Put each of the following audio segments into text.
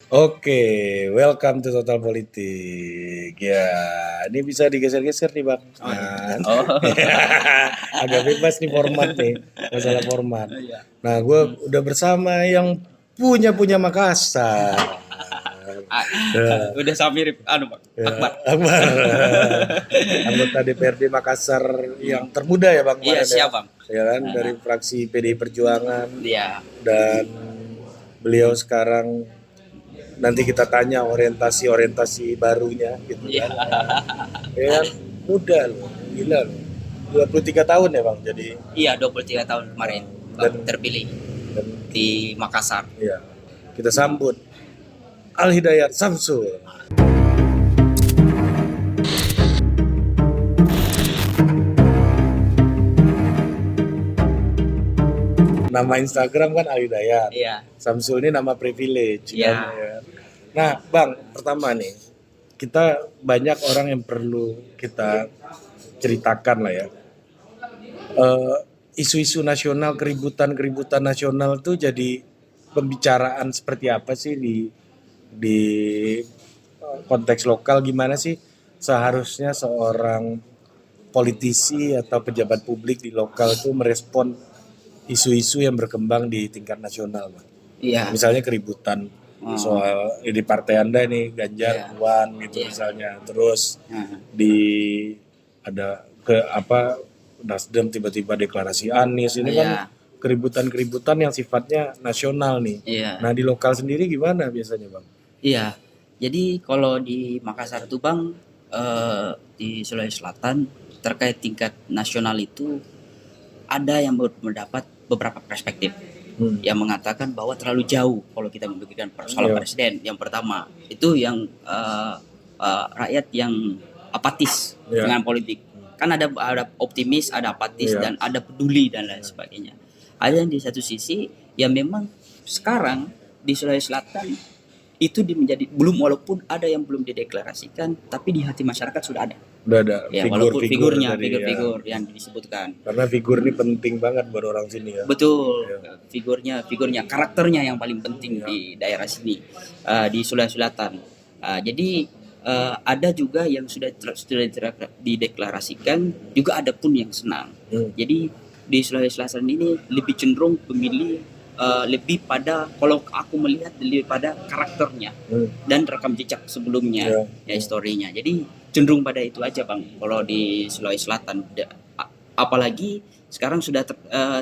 Oke, welcome to Total Politik. Ya, ini bisa digeser-geser nih Bang. Oh, iya. Nah, Oh. agak bebas nih format nih, masalah format. Iya. Nah, gue udah bersama yang punya Makassar. Udah sama mirip Pak. Ya, Akbar. Akbar. Anggota DPRD Makassar yang termuda ya Bang Iya, kemarin ya. siap, Bang. Ya kan, dari fraksi PDI Perjuangan. Iya. Dan beliau sekarang nanti kita tanya orientasi barunya gitu Iya. kan. Ya kan, muda loh, gila loh. 23 tahun ya Bang, jadi Iya, 23 tahun kemarin Bang, terpilih dan di Makassar. ya, kita sambut Al Hidayat Samsul. Nama Instagram kan Al Hidayat. Iya. Samsul ini nama privilege Iya. kan, ya. Nah, Bang, pertama nih, kita banyak orang yang perlu kita ceritakan lah ya. Isu-isu nasional, keributan nasional tuh jadi pembicaraan seperti apa sih di konteks lokal, gimana sih seharusnya seorang politisi atau pejabat publik di lokal tuh merespon isu-isu yang berkembang di tingkat nasional, Bang. Iya. Misalnya keributan soal di partai Anda nih Ganjar, Puan gitu misalnya. Terus di ada Nasdem tiba-tiba deklarasi Anies, ini kan keributan yang sifatnya nasional nih. Iya. Nah, di lokal sendiri gimana biasanya, Bang? Iya. Jadi kalau di Makassar itu Bang, di Sulawesi Selatan terkait tingkat nasional itu ada yang mendapat beberapa perspektif yang mengatakan bahwa terlalu jauh kalau kita memikirkan persoalan presiden. Yang pertama itu yang rakyat yang apatis dengan politik. Kan ada optimis, ada apatis, dan ada peduli dan lain sebagainya. Ada yang di satu sisi yang memang sekarang di Sulawesi Selatan itu menjadi belum, walaupun ada yang belum dideklarasikan, tapi di hati masyarakat sudah ada. Udah ada Ya, walaupun figur yang disebutkan. Karena figur ini penting banget buat orang sini ya. Betul, figurnya, karakternya yang paling penting di daerah sini, di Sulawesi Selatan. Jadi ada juga yang sudah dideklarasikan, juga ada pun yang senang. Jadi di Sulawesi Selatan ini lebih cenderung pemilih lebih pada, kalau aku melihat, lebih pada karakternya dan rekam jejak sebelumnya, ya historinya. Jadi cenderung pada itu aja Bang kalau di Sulawesi Selatan. Apalagi sekarang sudah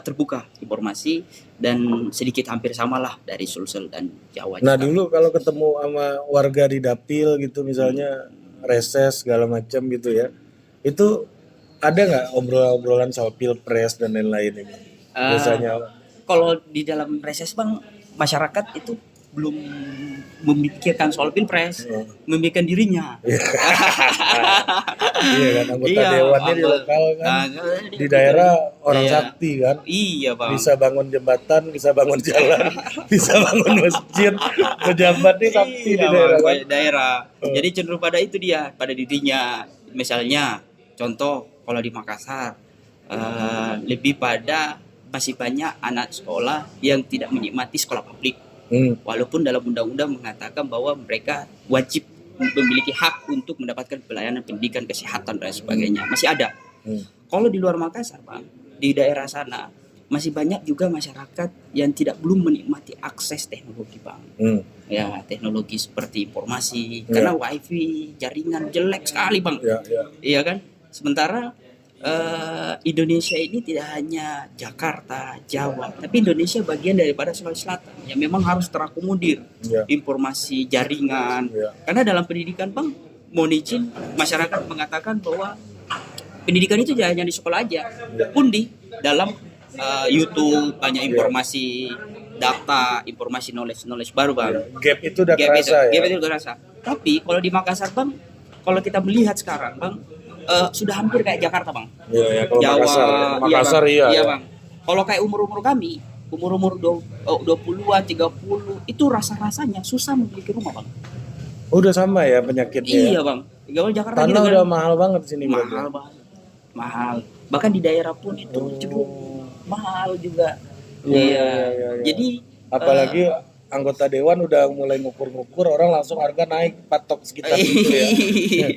terbuka informasi dan sedikit hampir samalah dari Sulsel dan Jawa. Nah, dulu kalau ketemu sama warga di dapil gitu misalnya, reses segala macam gitu ya, itu ada nggak obrolan soal pilpres dan lain-lain ini biasanya? Kalau di dalam reses Bang, masyarakat itu belum memikirkan soal pilpres, memikirkan dirinya. Iya kan, anggota dewannya di lokal kan, di daerah orang sakti kan. Iya Bang. Bisa bangun jembatan, bisa bangun jalan, bisa bangun masjid. Pejabatnya sakti di daerah kan. Jadi cenderung pada itu dia, pada dirinya. Misalnya, contoh kalau di Makassar, lebih pada masih banyak anak sekolah yang tidak menikmati sekolah publik. Walaupun dalam undang-undang mengatakan bahwa mereka wajib memiliki hak untuk mendapatkan pelayanan pendidikan, kesehatan dan sebagainya, masih ada. Kalau di luar Makassar Bang, di daerah sana masih banyak juga masyarakat yang belum menikmati akses teknologi Bang. Ya, teknologi seperti informasi, karena wifi, jaringan jelek sekali Bang. Iya kan? Sementara Indonesia ini tidak hanya Jakarta, Jawa, tapi Indonesia bagian daripada Sulawesi Selatan yang memang harus terakomodir informasi, jaringan. Karena dalam pendidikan Bang, mohon izin, masyarakat mengatakan bahwa pendidikan itu tidak hanya di sekolah aja, pun di dalam YouTube banyak informasi, data, informasi knowledge baru Bang. Gap itu udah kerasa Gap itu udah kerasa. Tapi kalau di Makassar Bang, kalau kita melihat sekarang Bang, sudah hampir kayak Jakarta Bang. Iya, kalau Jawa, Makassar iya Bang. Kalau kayak umur kami, umur 20-an, 30, itu rasa-rasanya susah memiliki rumah Bang. Udah sama ya penyakitnya. Iya Bang. Kalau Jakarta tanah gitu udah kan, mahal banget di sini. Mahal banget. Mahal. Bahkan di daerah pun itu cukup mahal juga. Iya. Jadi apalagi anggota dewan udah mulai ngukur-ngukur, orang langsung harga naik patok sekitar itu ya.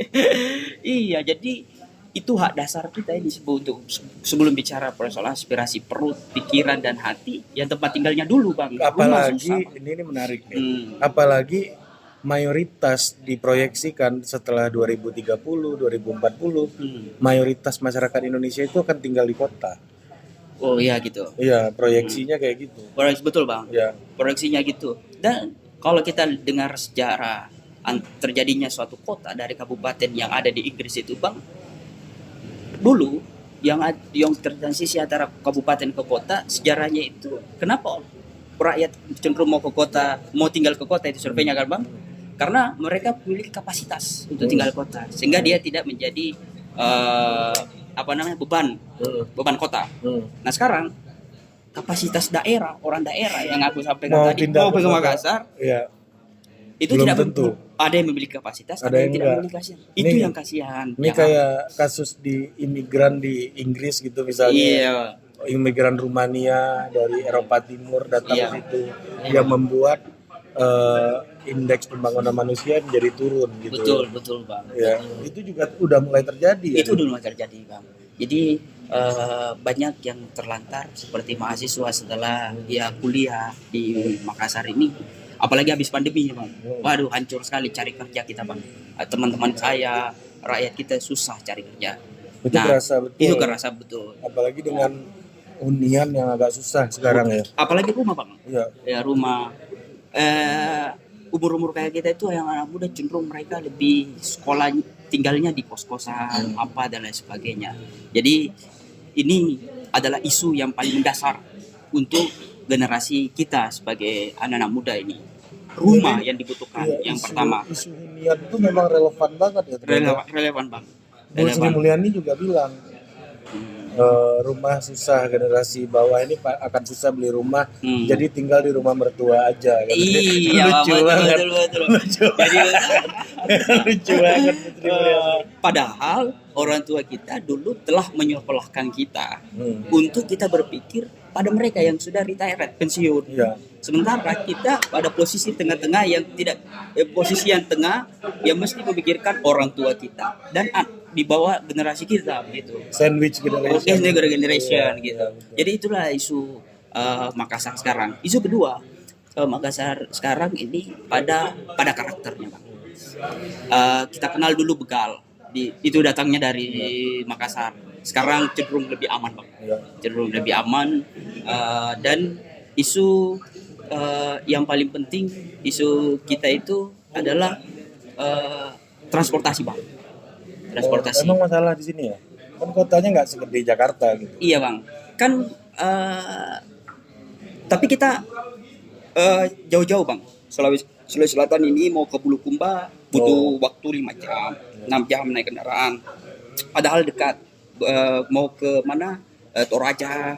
Iya, jadi itu hak dasar kita ini untuk sebelum bicara persoalan aspirasi perut, pikiran dan hati, yang tempat tinggalnya dulu bang. Rumah susah, Apalagi Bang. ini menarik nih. Hmm. Apalagi mayoritas diproyeksikan setelah 2030, 2040, mayoritas masyarakat Indonesia itu akan tinggal di kota. Oh iya gitu. Iya, proyeksinya kayak gitu. Betul bang. Ya, Proyeksinya gitu. Dan kalau kita dengar sejarah terjadinya suatu kota dari kabupaten yang ada di Inggris itu bang, dulu yang tertransisi antara kabupaten ke kota, sejarahnya itu kenapa rakyat cenderung mau ke kota, mau tinggal ke kota, itu surveinya kan bang, karena mereka memiliki kapasitas untuk tinggal di kota, sehingga dia tidak menjadi beban kota. Nah sekarang kapasitas daerah, orang daerah yang aku sampaikan mau tadi pindah mau ke ke kota. Makassar, Iya, itu belum tidak tentu. ada yang memiliki kapasitas, Ada ada yang yang tidak enggak. memiliki kapasitas. Itu Ini- yang kasihan. Ini Yang kayak kasus di imigran di Inggris gitu misalnya. iya, Imigran Rumania dari Eropa Timur datang Iya. ke situ, yang membuat indeks pembangunan manusia menjadi turun gitu. betul bang. Ya, itu juga udah mulai terjadi. Itu dulu terjadi bang. Jadi banyak yang terlantar seperti mahasiswa setelah dia kuliah di Makassar ini, apalagi habis pandemi bang. Waduh, hancur sekali cari kerja kita bang. Teman-teman saya, rakyat kita susah cari kerja. Itu kerasa betul. Itu kerasa betul. Apalagi dengan hunian yang agak susah sekarang ya. Apalagi rumah bang. Iya. Ya rumah. Umur-umur kayak kita itu yang anak muda cenderung mereka lebih sekolah tinggalnya di kos-kosan apa dan lain sebagainya. Jadi ini adalah isu yang paling mendasar untuk generasi kita sebagai anak-anak muda ini. Rumah yang dibutuhkan Iya, yang pertama. Isu hunian itu memang relevan banget ya. Relevan bang. Bu Sri Relevan. Mulyani juga bilang rumah susah, generasi bawah ini akan susah beli rumah, jadi tinggal di rumah mertua aja. Iya, Lucu banget. betul. Lucu Jadi lucu banget Bu Sri Mulyani. padahal orang tua kita dulu telah menyekolahkan kita untuk kita berpikir pada mereka yang sudah retired, pensiun. Iya. Sementara kita pada posisi tengah-tengah yang tidak posisi yang tengah yang mesti memikirkan orang tua kita dan di bawah generasi kita gitu. Sandwich generation. Generation Iya, gitu. iya, Jadi itulah isu Makassar sekarang. Isu kedua, Makassar sekarang ini pada karakternya, Bang. Kita kenal dulu begal. Itu datangnya dari Makassar. Sekarang cenderung lebih aman, Bang. Iya. Cenderung lebih aman dan isu yang paling penting isu kita itu adalah transportasi, Bang. Transportasi. Emang masalah di sini ya? Kan kotanya nggak segede Jakarta gitu. Iya bang, kan tapi kita jauh-jauh bang. Sulawesi Selatan ini mau ke Bulukumba butuh waktu 5 jam, 6 jam naik kendaraan. Padahal dekat. Mau ke mana? Toraja,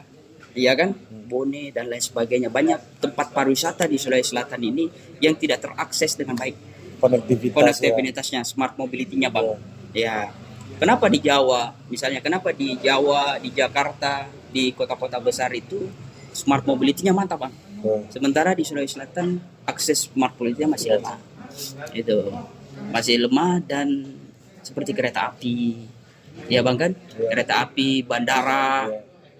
iya kan? Bone dan lain sebagainya. Banyak tempat pariwisata di Sulawesi Selatan ini yang tidak terakses dengan baik. Konektivitasnya, smart mobility-nya bang. Ya, kenapa di Jawa, misalnya kenapa di Jawa, di Jakarta, di kota-kota besar itu smart mobility-nya mantap bang. Sementara di Sulawesi Selatan akses smart mobility-nya masih lemah. Itu masih lemah dan seperti kereta api, ya bang kan? Kereta api, bandara,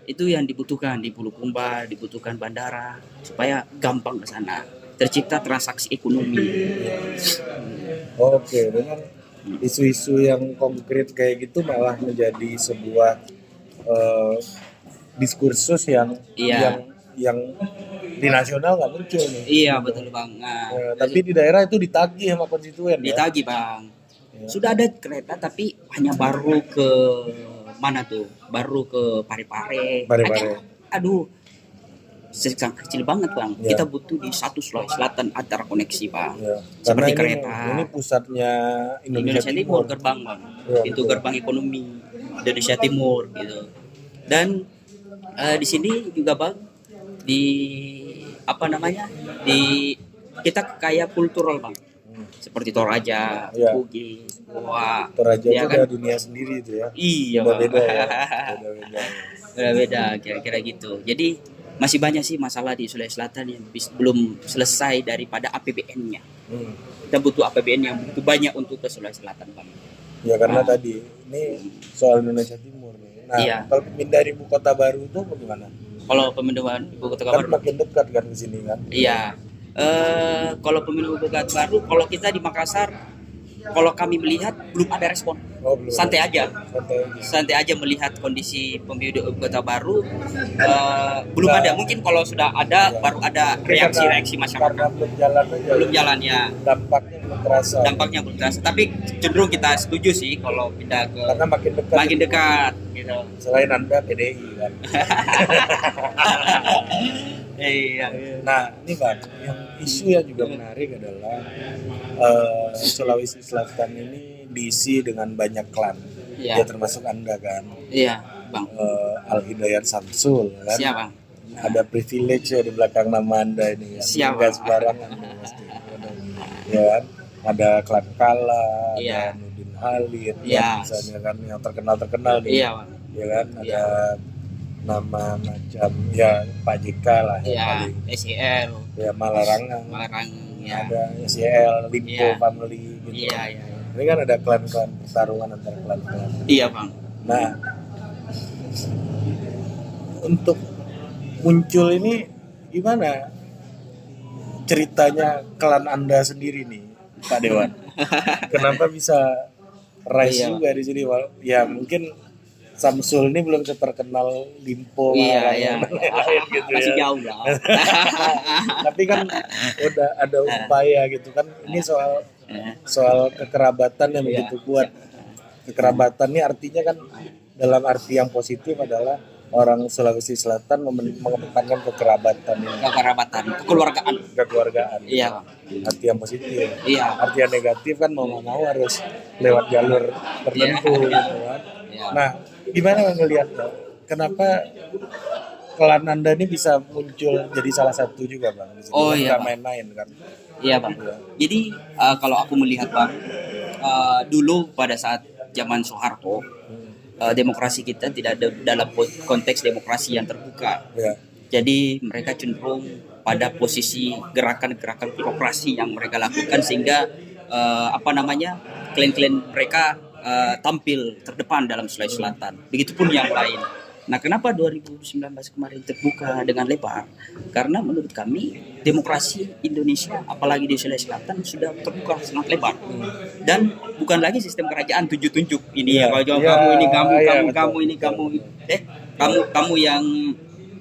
itu yang dibutuhkan di Bulukumba, dibutuhkan bandara supaya gampang ke sana, tercipta transaksi ekonomi. Oke, dengan isu-isu yang konkret kayak gitu malah menjadi sebuah diskursus yang di nasional nggak muncul nih. Iya betul bang. Nah, tapi di daerah itu ditagih sama konstituen. Ditagih bang. Sudah ada kereta tapi hanya baru ke mana tuh? Baru ke Parepare. Aduh, kecil banget bang. Ya. Kita butuh di satu Sulawesi Selatan antara koneksi bang. Ya. Seperti ini, kereta. Ini pusatnya Indonesia Timur gerbang bang. Ya, itu gerbang ekonomi Indonesia Timur gitu. Dan di sini juga bang di kita kayak kultural bang. Seperti Toraja, Bugis, Goa. Toraja ya itu kan? udah dunia sendiri itu ya. Iya beda bang. ya. Beda kira-kira gitu. Jadi masih banyak sih masalah di Sulawesi Selatan yang belum selesai daripada APBN-nya. Kita butuh APBN yang begitu banyak untuk ke Sulawesi Selatan, Bang. Ya karena tadi ini soal Indonesia Timur nih. Nah, Iya. kalau pindah ibu kota baru itu bagaimana? Kalau pemindahan ibu kota Kan baru, makin dekat kan ke sini kan. iya. Kalau pemilu ibu kota baru, kalau kita di Makassar, kalau kami melihat belum ada respon. Oh, belum. Santai aja. Santai aja. Santai aja melihat kondisi pemilu ibu kota baru. Belum ada. Mungkin kalau sudah ada, baru ada reaksi-reaksi masyarakat. Karena belum jalan aja. Belum jalan ya. Dampaknya belum terasa. Dampaknya belum terasa. Tapi cenderung kita setuju sih kalau pindah ke Karena makin dekat. gitu. Selain Anda PDI kan. Iya. Nah, ini Bang, yang isu yang juga menarik adalah Sulawesi Selatan ini diisi dengan banyak klan. Iya. Ya termasuk Anda kan. Iya, Bang. Al Hidayat Samsul kan. Siap, Bang. Ada privilege ya di belakang nama Anda ini kan. Siap, Enggak Bang. sembarangan pasti. Ya kan? Ada klan Kala, Iya. ada Nurdin Halid, Iya. misalnya kan yang terkenal nih. Iya, Bang. Ya kan? Ada nama macam ya Pak JK lah yang Iya, paling SEL, ya Malarangang, Marang, ya. ada SYL, Limpo Iya. Family gitu. Iya, iya. Ini kan ada klan-klan pertarungan antara klan-klan. Iya, Bang. Nah, untuk muncul ini gimana ceritanya klan Anda sendiri nih, Pak Dewan? Kenapa bisa rise Iya. juga di sini? Ya mungkin Samsul ini belum terkenal Limpo Iya, Malarangang, iya. dan lain-lain gitu Masih ya. jauh lah. Tapi kan udah ada upaya gitu kan. Ini soal kekerabatan yang begitu kuat. Kekerabatan ini artinya kan dalam arti yang positif adalah orang Sulawesi Selatan mengedepankan kekerabatan ini, Kekerabatan, kekeluargaan. kekeluargaan. Iya, Bang. Arti yang positif. Iya. Arti yang negatif kan mau nggak mau harus lewat jalur tertentu gitu kan. Iya. Nah, gimana ngelihatnya? Kenapa klan Anda ini bisa muncul jadi salah satu juga Bang? Di sini? Oh, Kan iya, nggak Bang. main-main kan? Iya, Bang. Jadi kalau aku melihat, Bang, dulu pada saat zaman Soeharto, demokrasi kita tidak ada dalam konteks demokrasi yang terbuka. Ya. Jadi mereka cenderung pada posisi gerakan-gerakan birokrasi yang mereka lakukan sehingga klan-klan mereka tampil terdepan dalam Sulawesi Selatan. Begitupun yang lain. Nah, kenapa 2019 kemarin terbuka dengan lebar? Karena menurut kami demokrasi Indonesia, apalagi di Sulawesi Selatan, sudah terbuka sangat lebar. Dan bukan lagi sistem kerajaan tunjuk-tunjuk ini Iya. kalau Iya, kamu ini kamu iya, kamu betul. kamu ini kamu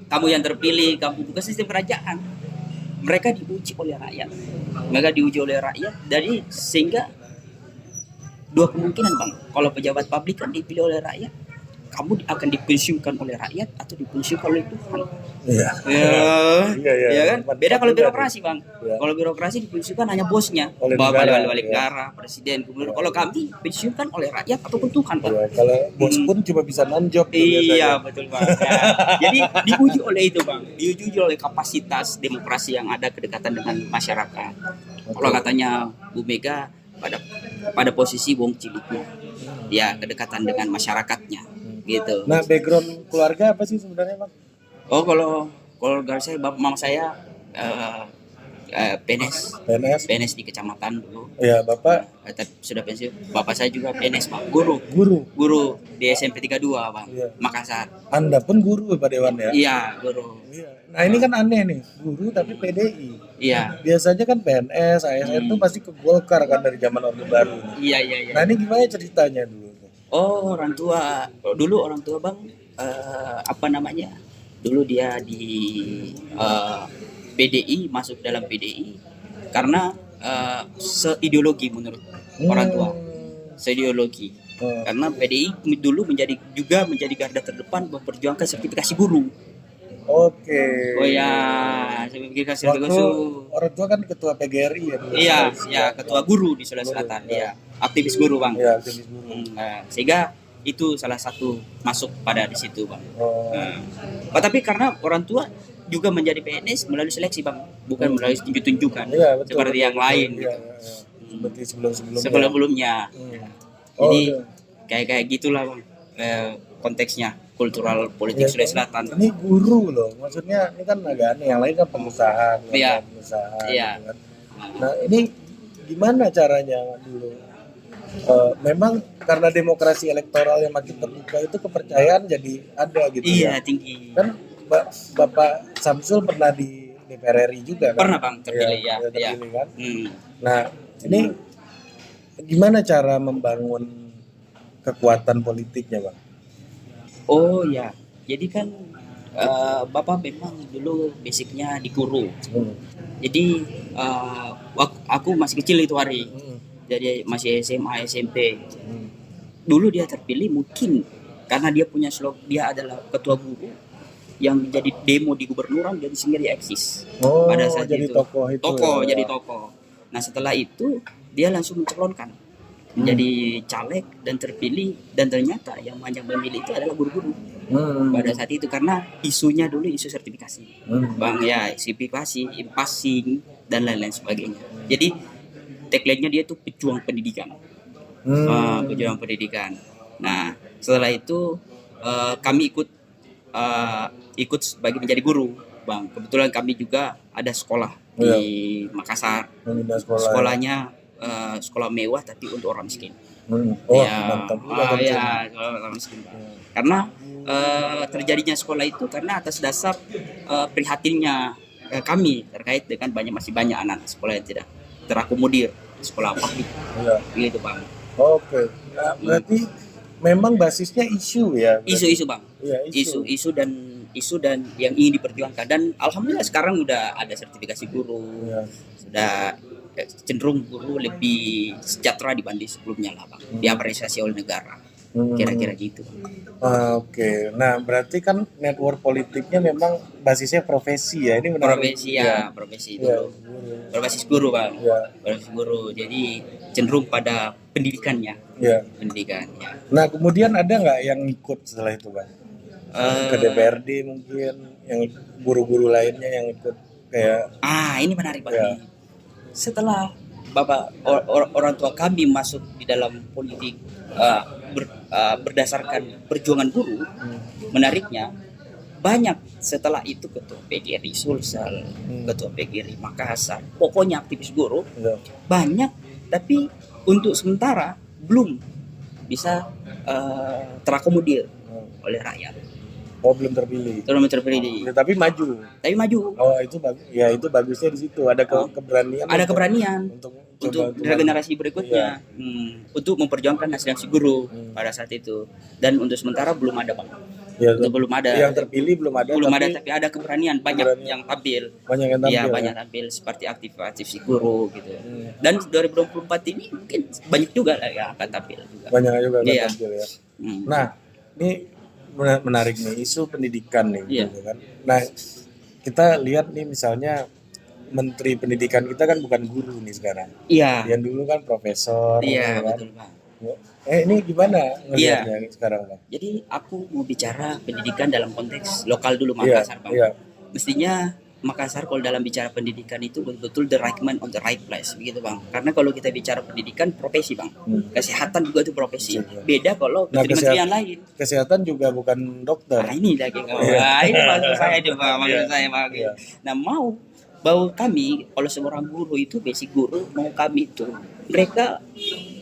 kamu yang terpilih, kamu bukan sistem kerajaan. Mereka diuji oleh rakyat. Jadi sehingga dua kemungkinan, Bang. Kalau pejabat publik kan dipilih oleh rakyat, kamu akan dipensiunkan oleh rakyat atau dipensiunkan oleh Tuhan. Iya. Iya, Ya kan? Beda kalau juga birokrasi, Bang. Ya. Kalau birokrasi dipensiunkan hanya bosnya, Oleh negara, wali ya. negara, presiden, gubernur. Kalau kami dipensiunkan oleh rakyat ataupun Tuhan, Bang. Ya, kalau bos pun cuma bisa non-job tuh Iya, biasanya. betul, Bang. Ya. Jadi diuji oleh itu, Bang. Diuji oleh kapasitas demokrasi yang ada, kedekatan dengan masyarakat. Kalau katanya Bu Mega pada posisi wong ciliknya, ya kedekatan dengan masyarakatnya, gitu. Nah, background keluarga apa sih sebenarnya Bang? Oh, kalau keluarga saya, mama saya PNS PNS? di kecamatan dulu. Ya, Bapak Tapi sudah pensiun. Bapak saya juga PNS, Bang. Guru guru. di SMP 32, Bang. Iya. Makassar. Anda pun guru Pak Dewan ya? Iya, guru. Iya. Nah, ini kan aneh nih, guru tapi PDI. Iya. Biasanya kan PNS, ASN tuh pasti ke Golkar kan dari zaman Orde Baru. Iya. Nah, ini gimana ceritanya dulu? Oh, orang tua. Dulu orang tua, Bang, dulu dia di PDI, masuk dalam PDI karena seideologi menurut orang tua. Seideologi. Oh. Karena PDI dulu menjadi garda terdepan memperjuangkan sertifikasi guru. Oke. Oh ya, sertifikasi Waktu guru. orang tua kan ketua PGRI ya dulu. Iya, ya, ketua guru di Sulawesi Selatan, ya. Aktivis guru, Bang. Iya, aktivis guru. Sehingga itu salah satu masuk pada di situ, Bang. Oh. Tapi karena orang tua juga menjadi PNS melalui seleksi, Bang, bukan melalui tunjuk-tunjukkan Iya, betul, seperti yang lain Iya, gitu. iya. Seperti sebelum-sebelumnya. Sebelum-sebelumnya. Oh, Jadi iya. kayak gitulah, Bang, konteksnya. kultural politik Ya, Sulawesi Selatan. ini guru loh, maksudnya ini kan agak aneh. Yang lain kan pengusaha, Iya. pengusaha, Iya. gitu kan. Nah ini gimana caranya dulu? Memang karena demokrasi elektoral yang makin terbuka itu kepercayaan jadi ada gitu Iya, ya. tinggi. Kan Bapak Samsul pernah di DPR RI juga kan? Pernah Bang terpilih ya. Iya, Iya. terpilih kan. Hmm. Nah ini gimana cara membangun kekuatan politiknya Bang? Oh ya, jadi kan Bapak memang dulu basicnya di guru. Hmm. Jadi aku masih kecil itu hari, Hmm. jadi masih SMA SMP. Hmm. Dulu dia terpilih mungkin karena dia punya dia adalah ketua guru yang menjadi demo di gubernuran, jadi sehingga dia eksis Oh, pada saat jadi itu. tokoh itu. Tokoh, ya. jadi tokoh. Nah setelah itu dia langsung mencalonkan menjadi caleg dan terpilih, dan ternyata yang banyak memilih itu adalah guru-guru pada saat itu karena isunya dulu isu sertifikasi, Bang ya, sertifikasi, passing dan lain-lain sebagainya. Jadi tagline-nya dia tuh pejuang pendidikan. Pejuang pendidikan. Nah, setelah itu kami ikut sebagai menjadi guru, Bang. Kebetulan kami juga ada sekolah di Makassar. Sekolahnya sekolah mewah tapi untuk orang miskin. Oh, ya, mantap juga kan. Ya, orang miskin. Karena terjadinya sekolah itu karena atas dasar prihatinnya kami terkait dengan masih banyak anak sekolah yang tidak terakomodir di sekolah publik. Gitu, Bang. Oke. Nah, berarti memang basisnya isu ya. Isu-isu, Bang. Ya, isu dan yang ingin diperjuangkan, dan alhamdulillah sekarang udah ada sertifikasi guru. Sudah cenderung guru lebih sejahtera dibanding sebelumnya lah, Bang. Diapresiasi oleh negara. Kira-kira gitu. Oke. Nah, berarti kan network politiknya memang basisnya profesi ya. Ini menarik. Profesi ya, profesi dulu. Berbasis guru, Bang. Berbasis guru. Jadi cenderung pada pendidikannya. Pendidikan ya. Nah, kemudian ada nggak yang ikut setelah itu, Bang? Ke DPRD mungkin, yang guru-guru lainnya yang ikut kayak. Ini menarik, Bang. Setelah orang tua kami masuk di dalam politik berdasarkan perjuangan guru, menariknya banyak setelah itu ketua PGRI Sulsel, ketua PGRI Makassar, pokoknya aktivis guru banyak, tapi untuk sementara belum bisa terakomodir oleh rakyat. Oh, belum terpilih. Tapi maju. Oh, itu bagus. Ya, itu bagusnya di situ ada keberanian. Ada keberanian untuk generasi berikutnya, untuk memperjuangkan aspirasi guru pada saat itu. Dan untuk sementara belum ada, Bang. Belum ada. Yang terpilih belum ada. Tapi ada keberanian banyak yang tampil. Banyak tampil seperti aktif guru gitu. Dan 2024 ini mungkin banyak juga yang akan tampil juga. Banyak juga akan tampil ya. Nah, ini menarik nih isu pendidikan nih, gitu kan. Nah, kita lihat nih misalnya Menteri Pendidikan kita kan bukan guru nih sekarang. Yang dulu kan profesor. Kan? Betul, Pak. Ini gimana ngelihatnya sekarang, Bang? Jadi aku mau bicara pendidikan dalam konteks lokal dulu, Makassar, Bang. Mestinya Makassar kalau dalam bicara pendidikan itu betul-betul the right man on the right place, begitu, Bang. Karena kalau kita bicara pendidikan profesi, Bang. Kesehatan juga itu profesi. Beda kalau kementerian lain. Kesehatan juga bukan dokter. Ini lagi ini maksud saya juga, maksud saya, Bang. Nah, bahwa kami kalau seorang guru itu basic guru, mau kami itu mereka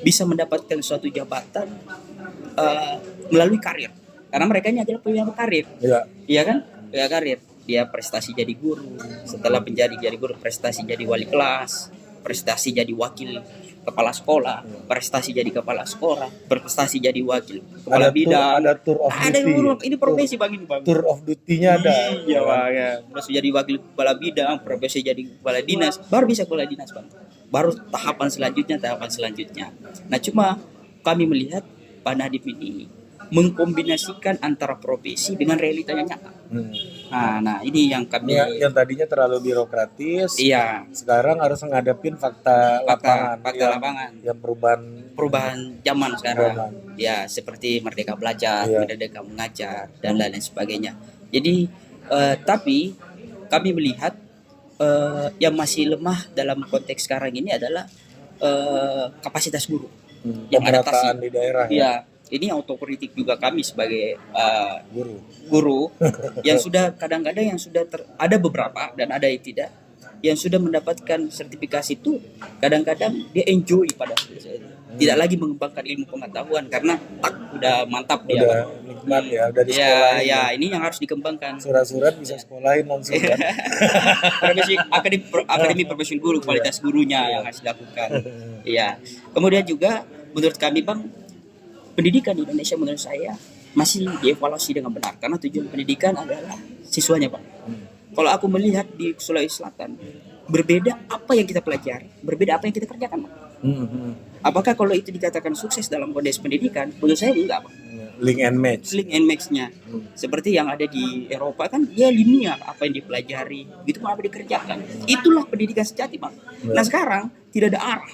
bisa mendapatkan suatu jabatan melalui karir. Karena mereka ini adalah punya karir. Iya kan? Ya, karir. Dia prestasi jadi guru, setelah jadi guru prestasi jadi wali kelas, prestasi jadi wakil kepala sekolah, prestasi jadi kepala sekolah, prestasi jadi wakil kepala bidang. Ada tour of duty. Ini profesi, Bang, ini, Bang. Tour of duty-nya ada. Iya, Bang. Terus jadi wakil kepala bidang, profesi jadi kepala dinas, baru bisa kepala dinas, Bang. Baru tahapan selanjutnya. Nah, cuma kami melihat Pak Nadiem ini mengkombinasikan antara profesi dengan realitanya nyata. Nah, ini yang kami yang tadinya terlalu birokratis. Sekarang harus menghadapin fakta lapangan. Yang perubahan zaman sekarang. Ya, seperti Merdeka Belajar, Merdeka Mengajar dan lain sebagainya. Jadi tapi kami melihat yang masih lemah dalam konteks sekarang ini adalah kapasitas guru yang adaptasi di daerah. ini autokritik juga kami sebagai Guru. guru yang sudah kadang-kadang yang sudah ada beberapa dan ada yang tidak, yang sudah mendapatkan sertifikasi itu kadang-kadang dia enjoy pada tidak lagi mengembangkan ilmu pengetahuan karena udah mantap dia. Udah nikmat ya, udah di Ya, sekolah. ya ini yang harus dikembangkan. Surat-surat bisa sekolahin langsung kan. Akademi profesi guru, kualitas gurunya yang harus dilakukan. Iya. Kemudian juga menurut kami Bang, pendidikan di Indonesia menurut saya masih dievaluasi dengan benar karena tujuan pendidikan adalah siswanya Bang. Kalau aku melihat di Sulawesi Selatan, berbeda apa yang kita pelajari, berbeda apa yang kita kerjakan Bang. Apakah kalau itu dikatakan sukses dalam konteks pendidikan? Menurut saya enggak Bang. Link and match. Link and match-nya seperti yang ada di Eropa kan dia linear, apa yang dipelajari gitu apa dikerjakan, itulah pendidikan sejati Bang. Nah sekarang tidak ada arah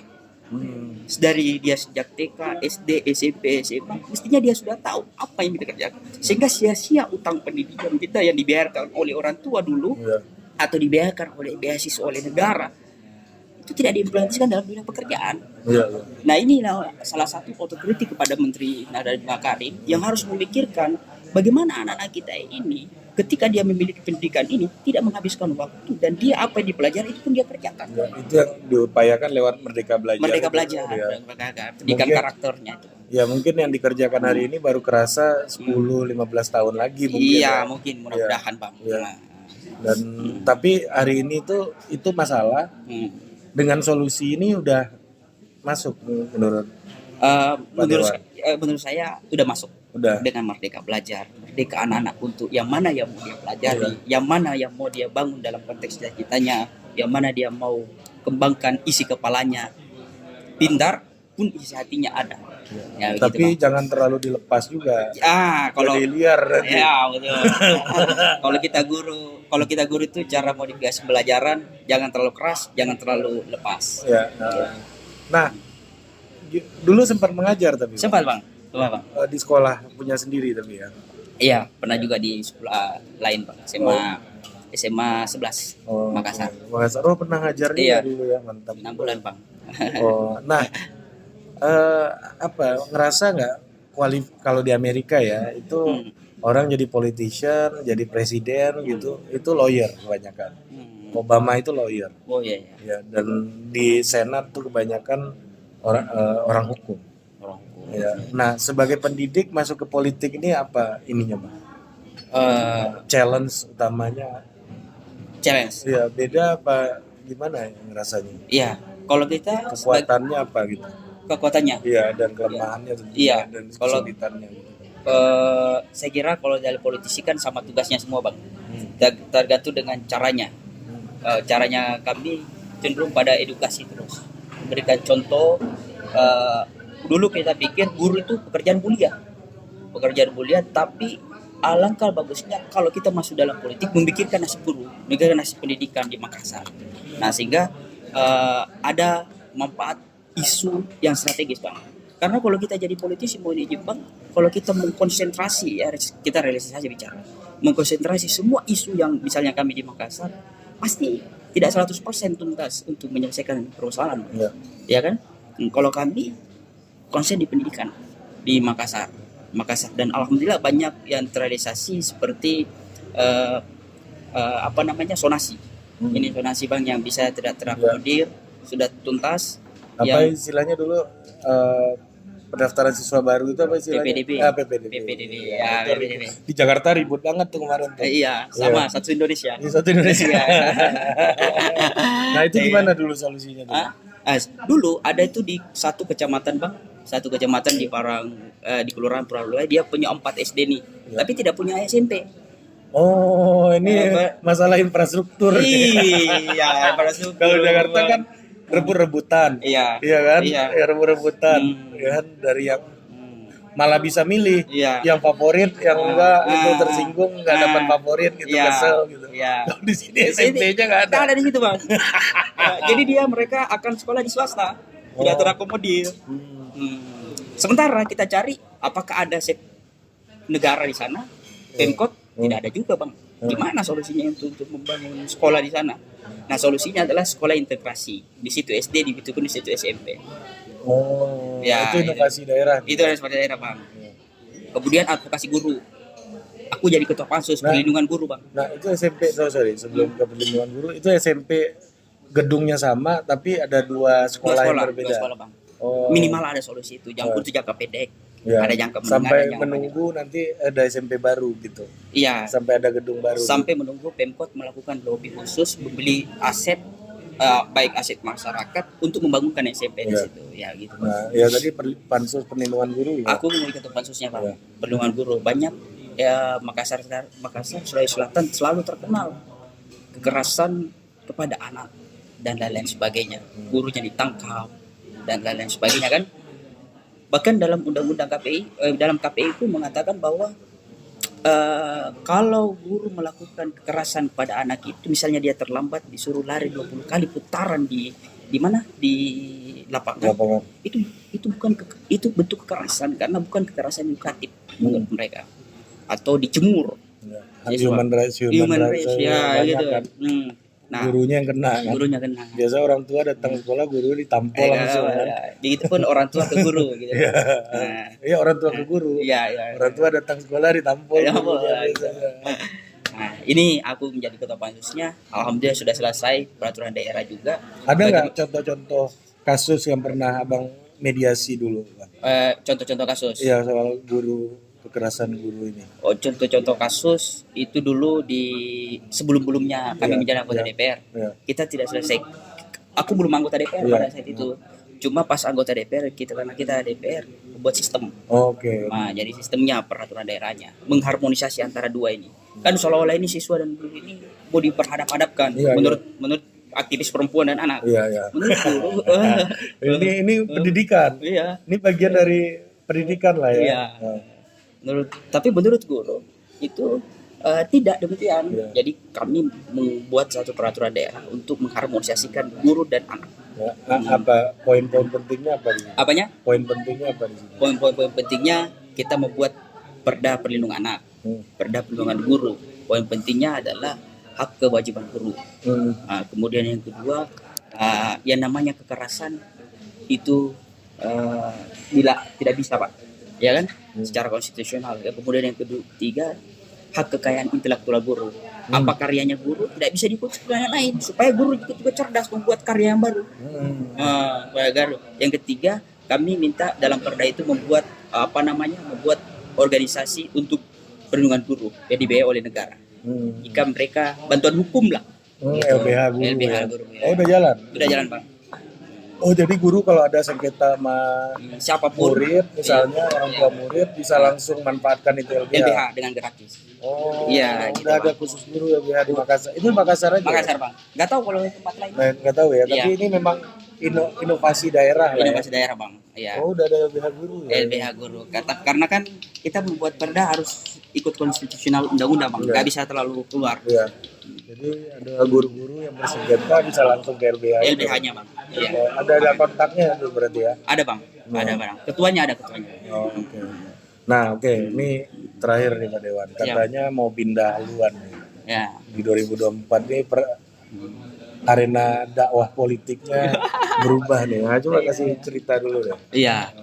dari dia sejak TK, SD, SMP, SMA mestinya dia sudah tahu apa yang kita kerjakan sehingga sia-sia utang pendidikan kita yang dibayarkan oleh orang tua dulu atau dibayarkan oleh beasiswa oleh negara itu tidak diimplementasikan dalam dunia pekerjaan. Nah inilah salah satu otokritik kepada Menteri Nadiem Makarim yang harus memikirkan bagaimana anak-anak kita ini ketika dia memiliki pendidikan ini tidak menghabiskan waktu dan dia apa yang dipelajari itu pun dia kerjakan. Itu yang diupayakan lewat Merdeka Belajar. Merdeka Belajar, pendidikan Mungkin, karakternya itu. Ya mungkin yang dikerjakan hari ini baru kerasa 10-15 tahun lagi mungkin. Iya, mungkin mudah-mudahan Bang. Ya. Dan tapi hari ini tuh itu masalah dengan solusi ini udah masuk menurut menurut saya sudah masuk. Udah. Dengan Merdeka Belajar, merdeka anak-anak untuk yang mana yang mau dia pelajari, yang mana yang mau dia bangun dalam konteks cita-citanya, yang mana dia mau kembangkan isi kepalanya, pintar pun isi hatinya ada. Ya, tapi gitu, jangan terlalu dilepas juga. Kalau jadi liar nanti. Ya betul. kalau kita guru itu cara modifikasi pembelajaran jangan terlalu keras, jangan terlalu lepas. Ya. Nah, dulu sempat mengajar tapi. Sempat Bang. Bang. Di sekolah punya sendiri tapi ya. Iya, pernah juga di sekolah lain Bang. SMA 11 Makassar. Makassar. Oh, pernah ngajar dulu ya, mantap. 6 bulan Bang. Nah, ngerasa nggak kalau di Amerika ya itu orang jadi politician, jadi presiden gitu, itu lawyer kebanyakan. Obama itu lawyer. Oh iya. Ya, dan di Senat tuh kebanyakan orang hukum. Ya. Nah, sebagai pendidik masuk ke politik ini apa ininya Bang? Challenge utamanya? Challenge. Iya, beda apa gimana ya ngerasanya? Iya, kalau kita kekuatannya apa gitu? Kekuatannya. Iya, dan kelemahannya tentunya. Iya. Dan kesulitannya. Saya kira kalau dari politisi kan sama tugasnya semua Bang. Tergantung dengan caranya. Caranya kami cenderung pada edukasi terus, memberikan contoh. Dulu kita pikir guru itu pekerjaan mulia, tapi alangkah bagusnya kalau kita masuk dalam politik memikirkan nasib guru, memikirkan nasib pendidikan di Makassar. Nah sehingga ada manfaat isu yang strategis Bang. Karena kalau kita jadi politisi mau di Jepang, kalau kita mengkonsentrasi kita realisasi bicara, mengkonsentrasi semua isu yang misalnya kami di Makassar, pasti tidak 100% tuntas untuk menyelesaikan persoalan. Ya kan? Kalau kami konsen di pendidikan di Makassar dan alhamdulillah banyak yang terrealisasi seperti sonasi. Ini sonasi Bang yang bisa tidak terakomodir, sudah tuntas. Apa istilahnya dulu pendaftaran siswa baru itu apa istilahnya? PPDB. Di Jakarta ribut banget tuh kemarin tuh. Iya, sama satu Indonesia. Nah, itu gimana dulu solusinya tuh? Dulu ada itu di satu kecamatan Bang, di di Kelurahan Puralua, dia punya 4 SD nih, tapi tidak punya SMP. Oh, ini masalah infrastruktur. Iya, infrastruktur. Kalau Jakarta kan rebut-rebutan. Iya kan? Iya, rebut-rebutan. Ya kan, dari yang malah bisa milih, yang favorit, yang enggak itu tersinggung, enggak dapat favorit gitu, kesel gitu. Kalau di sini SMP-nya enggak ada. Enggak ada di situ, Bang. Jadi mereka akan sekolah di swasta, tidak terakomodir. Sementara kita cari apakah ada negara di sana, Pemkot, tidak ada juga Bang. Gimana solusinya untuk membangun sekolah di sana? Nah solusinya adalah sekolah integrasi. Di situ SD, di situ pun di situ SMP. Itu inovasi daerah. Itu inovasi daerah Bang. Kemudian advokasi guru. Aku jadi ketua pansus perlindungan guru, Bang. Nah itu SMP, sorry sebelum ke perlindungan guru, itu SMP gedungnya sama tapi ada dua sekolah yang berbeda. Dua sekolah, Bang. Oh. Minimal ada solusi itu. Itu jangka pendek. Ya. Ada jangka menengah. Sampai ada jangka menunggu panjang. nanti ada SMP baru gitu. Iya. Sampai ada gedung baru. Sampai menunggu Pemkot melakukan lobby khusus membeli aset baik aset masyarakat untuk membangunkan SMP di situ. Ya gitu. Nah, ya tadi pansus perlindungan guru. Ya. Aku mau ikut pansusnya, Pak. Perlindungan guru banyak. Ya Makassar Sulawesi Selatan selalu terkenal kekerasan kepada anak dan lain-lain sebagainya. Gurunya ditangkap dan lain-lain sebagainya kan. Bahkan dalam undang-undang KPI dalam KPI itu mengatakan bahwa kalau guru melakukan kekerasan pada anak itu, misalnya dia terlambat disuruh lari 20 kali putaran di mana di lapangan. Itu bukan itu bentuk kekerasan karena bukan kekerasan edukatif menurut mereka. Atau dijemur. Human rights ya gitu. Kan. Nah, gurunya yang kena kan. Gurunya kena. Biasa orang tua datang sekolah guru ditampol langsung kan. Begitu pun orang tua ke guru gitu. Iya, orang tua ke guru. Iya. Orang tua datang sekolah ditampol. Nah, ini aku menjadi ketua pansusnya. Alhamdulillah sudah selesai peraturan daerah juga. Ada nggak contoh-contoh kasus yang pernah Abang mediasi dulu, Bang? Contoh-contoh kasus? Iya, soal guru, kekerasan guru ini. Oh, contoh-contoh kasus itu dulu di sebelum-belumnya kami menjadi anggota DPR. Kita tidak selesai. Aku belum anggota DPR pada saat itu. Cuma pas anggota DPR karena kita DPR membuat sistem. Oke. Nah, jadi sistemnya peraturan daerahnya mengharmonisasi antara dua ini. Kan seolah-olah ini siswa dan guru ini mau diperhadap-hadapkan menurut aktivis perempuan dan anak. Iya. Menurut guru. ini pendidikan. Iya. Ini bagian dari pendidikan lah ya. Iya. Tapi menurut guru itu tidak demikian. Jadi kami membuat satu peraturan daerah untuk mengharmonisasikan guru dan anak. Apa poin-poin pentingnya apa? Apanya? Poin pentingnya apa di sini? Poin-poin pentingnya kita membuat perda perlindungan anak, perda perlindungan guru. Poin pentingnya adalah hak kewajiban guru. Kemudian yang kedua, yang namanya kekerasan itu tidak bisa, Pak. Ya kan, secara konstitusional. Kemudian yang ketiga, hak kekayaan intelektual guru. Apa karyanya guru tidak bisa diikuti yang lain, supaya guru juga cerdas membuat karya yang baru. Yang ketiga, kami minta dalam perda itu membuat membuat organisasi untuk perlindungan guru yang dibiayai oleh negara. Jika mereka bantuan hukum lah. LBH guru. LBH guru. Oh, udah jalan. Udah jalan, Pak. Oh, jadi guru kalau ada sengketa sama siapapun murid, misalnya orang tua murid bisa langsung manfaatkan itu LBH dengan gratis. Oh, iya. Udah ada khusus guru LBH di Makassar. Itu Makassar aja. Makassar, Bang. Nggak tahu kalau tempat lain. Nggak tahu ya. Tapi ini memang inovasi daerah lah. Inovasi daerah, Bang. Iya. Oh, udah ada LBH guru ya. LBH guru. Karena kan kita membuat perda harus ikut konstitusional undang-undang, Bang. Nggak bisa terlalu keluar. Iya. Jadi ada guru-guru yang bersengketa bisa langsung ke LBH. LBH-nya, Bang. Iya. Ada kontaknya itu berarti ya? Ada, Bang. Ada, Bang. Ketuanya. Oh, oke. Nah, ini terakhir nih Pak Dewan. Katanya mau pindah haluan nih. Ya. Di 2024 nih arena dakwah politiknya berubah nih. Nah, coba kasih cerita dulu deh. Iya.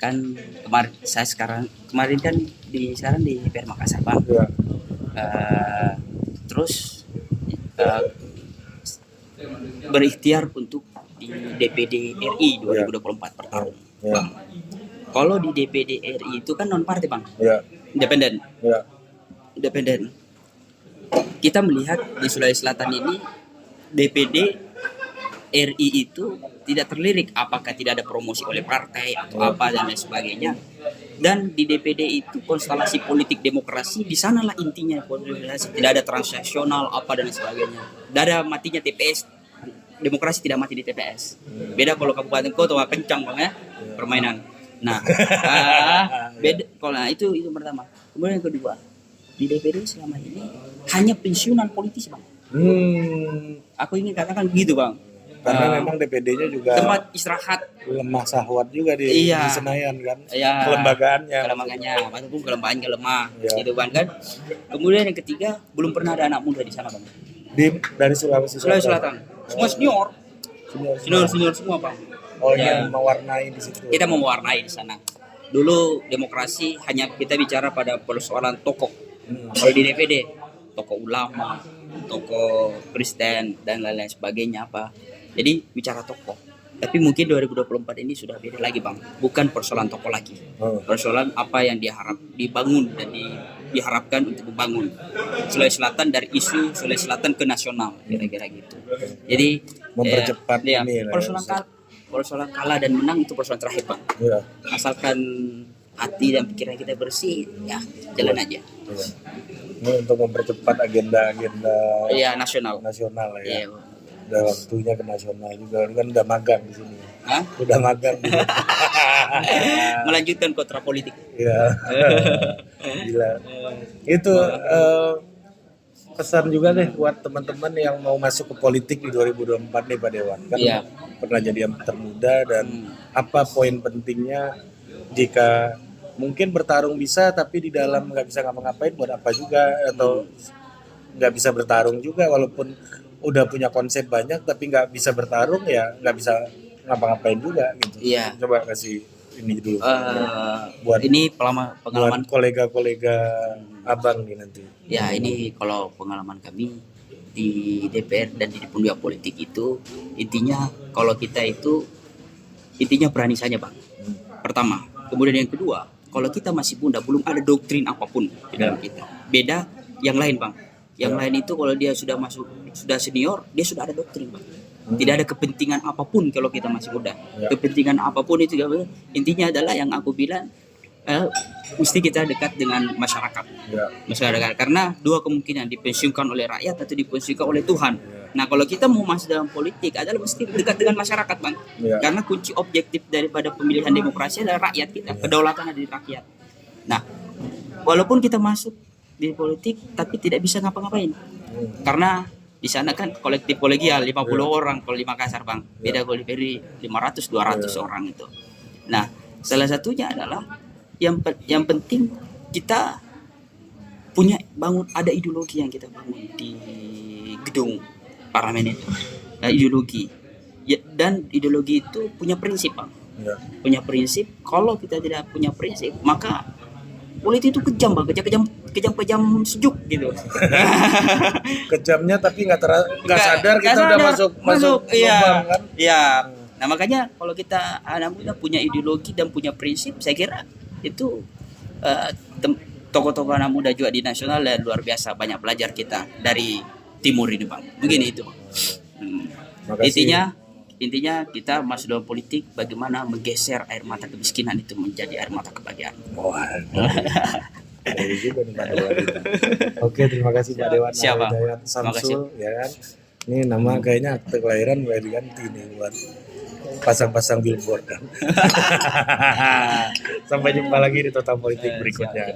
Kan kemarin kan sekarang di PR Makassar, Bang. Iya. Terus berikhtiar untuk di DPD RI 2024 per tahun. Bang. Kalau di DPD RI itu kan non partai, Bang. Iya. Independen. Iya. Independen. Kita melihat di Sulawesi Selatan ini DPD RI itu tidak terlirik apakah tidak ada promosi oleh partai atau apa dan lain sebagainya. Dan di DPD itu konstelasi politik demokrasi di sanalah intinya konstelasi, tidak ada transaksional apa dan lain sebagainya. Tidak ada matinya TPS. Demokrasi tidak mati di TPS. Beda kalau kabupaten kota kencang, Bang, ya permainan. Nah, beda kalau itu pertama. Kemudian yang kedua, di DPD selama ini hanya pensiunan politis, Bang. Aku ingin katakan gitu, Bang. Karena memang DPD-nya juga tempat istirahat, lemah sahwat juga di Senayan kan. Iya. Kelembagaannya walaupun kelembagaannya lemah, gitu kan. Kemudian yang ketiga, belum pernah ada anak muda di sana, Bang. Dari Sulawesi Selatan. Semua senior semua, Bang. Oh, yang mewarnai di situ. Kita mewarnai di sana. dulu demokrasi hanya kita bicara pada persoalan tokoh. Kalau di DPD tokoh ulama, tokoh Kristen dan lain-lain sebagainya apa. Jadi bicara tokoh. Tapi mungkin 2024 ini sudah beda lagi bang. Bukan persoalan tokoh lagi. Persoalan apa yang dibangun dan diharapkan untuk membangun Sulawesi Selatan dari isu Sulawesi Selatan ke nasional kira-kira gitu. Jadi mempercepat ini persoalan kalah dan menang itu persoalan terakhir bang. Ya. Asalkan hati dan pikiran kita bersih, ya jalan aja. Ya. Ini untuk mempercepat agenda-agenda nasional ya. Udah waktunya ke nasional juga, kan udah magang di sini. Hah? Udah magang. Melanjutkan kontra politik. Iya. Gila. Itu pesan juga deh buat teman-teman yang mau masuk ke politik di 2024 nih Pak Dewan. Kan pernah jadi yang termuda dan apa poin pentingnya jika mungkin bertarung bisa tapi di dalam nggak bisa ngapa-ngapain buat apa juga, atau nggak bisa bertarung juga walaupun udah punya konsep banyak tapi nggak bisa bertarung, ya nggak bisa ngapa-ngapain juga gitu. Iya. Coba kasih ini dulu buat ini pengalaman buat kolega-kolega abang nih nanti. Ya ini kalau pengalaman kami di DPR dan di dunia politik itu intinya kalau kita itu intinya berani saja bang. Pertama, kemudian yang kedua, kalau kita masih muda belum ada doktrin apapun di dalam kita. Beda yang lain bang. Yang lain itu kalau dia sudah masuk, sudah senior, dia sudah ada doktrin bang. Tidak ada kepentingan apapun kalau kita masih muda. Kepentingan apapun itu intinya adalah yang aku bilang mesti kita dekat dengan masyarakat. Masyarakat karena dua kemungkinan, dipensiunkan oleh rakyat atau dipensiunkan oleh Tuhan. Nah kalau kita mau masuk dalam politik adalah mesti dekat dengan masyarakat bang. Karena kunci objektif daripada pemilihan demokrasi adalah rakyat kita, kedaulatan ada di rakyat. Nah walaupun kita masuk di politik tapi tidak bisa ngapa-ngapain karena di sana kan kolektif kolegial 50 orang kalau di Makassar bang, beda kalau di Peri 500-200 orang itu. Nah salah satunya adalah yang penting kita punya ada ideologi yang kita bangun di gedung parlemen itu, ideologi dan ideologi itu punya prinsip bang. Punya prinsip. Kalau kita tidak punya prinsip maka politik itu kejam bang, kejam sejuk gitu. Kejamnya tapi nggak sadar kita udah masuk lubang kan. Iya. Nah makanya kalau kita anak muda punya ideologi dan punya prinsip, saya kira itu tokoh-tokoh anak muda juga di nasional dan luar biasa banyak belajar kita dari timur ini bang. Begini itu bang. Intinya kita masuk dalam politik bagaimana menggeser air mata kemiskinan itu menjadi air mata kebahagiaan. Oke, terima kasih Pak Dewan. Siapa? Samsul, ya kan. Ini nama kayaknya akte kelahiran udah diganti nih buat pasang-pasang billboard kan. Sampai jumpa lagi di Total Politik berikutnya.